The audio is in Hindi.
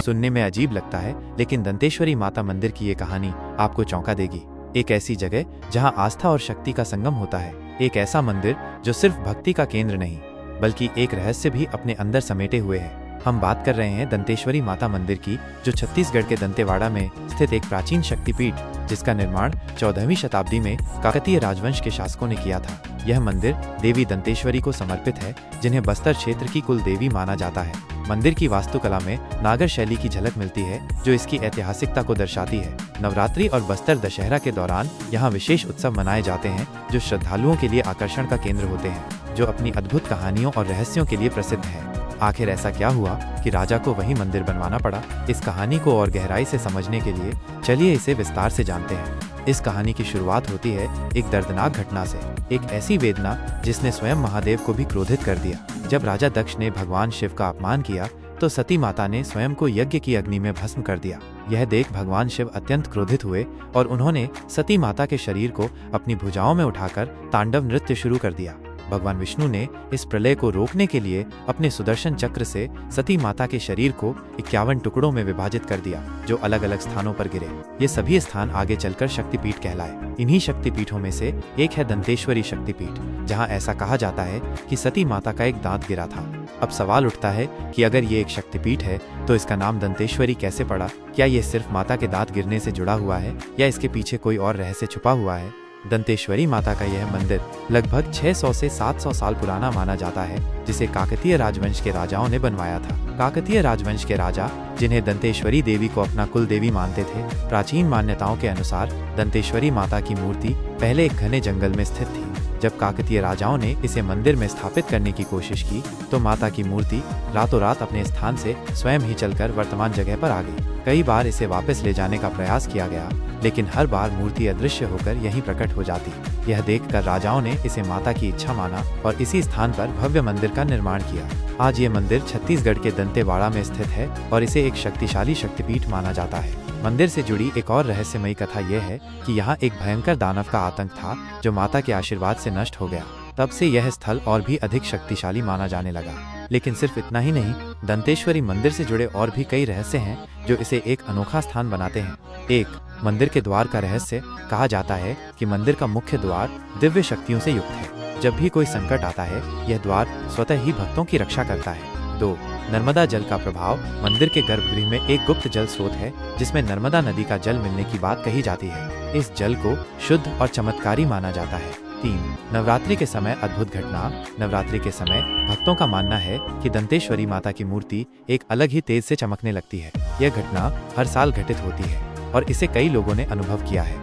सुनने में अजीब लगता है, लेकिन दंतेश्वरी माता मंदिर की ये कहानी आपको चौंका देगी। एक ऐसी जगह जहां आस्था और शक्ति का संगम होता है, एक ऐसा मंदिर जो सिर्फ भक्ति का केंद्र नहीं बल्कि एक रहस्य भी अपने अंदर समेटे हुए है। हम बात कर रहे हैं दंतेश्वरी माता मंदिर की, जो छत्तीसगढ़ के दंतेवाड़ा में स्थित एक प्राचीन शक्तिपीठ, जिसका निर्माण 14वीं शताब्दी में काकतीय राजवंश के शासकों ने किया था। यह मंदिर देवी दंतेश्वरी को समर्पित है, जिन्हें बस्तर क्षेत्र की कुल देवी माना जाता है। मंदिर की वास्तुकला में नागर शैली की झलक मिलती है, जो इसकी ऐतिहासिकता को दर्शाती है। नवरात्रि और बस्तर दशहरा के दौरान यहाँ विशेष उत्सव मनाए जाते हैं, जो श्रद्धालुओं के लिए आकर्षण का केंद्र होते हैं, जो अपनी अद्भुत कहानियों और रहस्यों के लिए प्रसिद्ध है। आखिर ऐसा क्या हुआ कि राजा को वही मंदिर बनवाना पड़ा? इस कहानी को और गहराई से समझने के लिए चलिए इसे विस्तार से जानते हैं। इस कहानी की शुरुआत होती है एक दर्दनाक घटना से, एक ऐसी वेदना जिसने स्वयं महादेव को भी क्रोधित कर दिया। जब राजा दक्ष ने भगवान शिव का अपमान किया तो सती माता ने स्वयं को यज्ञ की अग्नि में भस्म कर दिया। यह देख भगवान शिव अत्यंत क्रोधित हुए और उन्होंने सती माता के शरीर को अपनी भुजाओं में उठाकर तांडव नृत्य शुरू कर दिया। भगवान विष्णु ने इस प्रलय को रोकने के लिए अपने सुदर्शन चक्र से सती माता के शरीर को 51 टुकड़ों में विभाजित कर दिया, जो अलग अलग स्थानों पर गिरे। ये सभी स्थान आगे चलकर शक्तिपीठ कहलाए। इन्हीं शक्तिपीठों में से एक है दंतेश्वरी शक्तिपीठ, जहां ऐसा कहा जाता है कि सती माता का एक दांत गिरा था। अब सवाल उठता है कि अगर ये एक शक्तिपीठ है तो इसका नाम दंतेश्वरी कैसे पड़ा? क्या ये सिर्फ माता के दांत गिरने से जुड़ा हुआ है या इसके पीछे कोई और रहस्य छुपा हुआ है? दंतेश्वरी माता का यह मंदिर लगभग 600 से 700 साल पुराना माना जाता है, जिसे काकतीय राजवंश के राजाओं ने बनवाया था। काकतीय राजवंश के राजा, जिन्हें दंतेश्वरी देवी को अपना कुल देवी मानते थे, प्राचीन मान्यताओं के अनुसार दंतेश्वरी माता की मूर्ति पहले एक घने जंगल में स्थित थी। जब काकतीय राजाओं ने इसे मंदिर में स्थापित करने की कोशिश की तो माता की मूर्ति रातों रात अपने स्थान से स्वयं ही चलकर वर्तमान जगह पर आ गई। कई बार इसे वापस ले जाने का प्रयास किया गया, लेकिन हर बार मूर्ति अदृश्य होकर यहीं प्रकट हो जाती। यह देखकर राजाओं ने इसे माता की इच्छा माना और इसी स्थान पर भव्य मंदिर का निर्माण किया। आज ये मंदिर छत्तीसगढ़ के दंतेवाड़ा में स्थित है और इसे एक शक्तिशाली शक्तिपीठ माना जाता है। मंदिर से जुड़ी एक और रहस्यमयी कथा यह है कि यहाँ एक भयंकर दानव का आतंक था, जो माता के आशीर्वाद से नष्ट हो गया। तब से यह स्थल और भी अधिक शक्तिशाली माना जाने लगा। लेकिन सिर्फ इतना ही नहीं, दंतेश्वरी मंदिर से जुड़े और भी कई रहस्य हैं जो इसे एक अनोखा स्थान बनाते हैं। एक, मंदिर के द्वार का रहस्य। कहा जाता है कि मंदिर का मुख्य द्वार दिव्य शक्तियों से युक्त है। जब भी कोई संकट आता है, यह द्वार स्वतः ही भक्तों की रक्षा करता है। 2, नर्मदा जल का प्रभाव। मंदिर के गर्भगृह में एक गुप्त जल स्रोत है, जिसमें नर्मदा नदी का जल मिलने की बात कही जाती है। इस जल को शुद्ध और चमत्कारी माना जाता है। 3, नवरात्रि के समय अद्भुत घटना। नवरात्रि के समय भक्तों का मानना है कि दंतेश्वरी माता की मूर्ति एक अलग ही तेज से चमकने लगती है। यह घटना हर साल घटित होती है और इसे कई लोगों ने अनुभव किया है।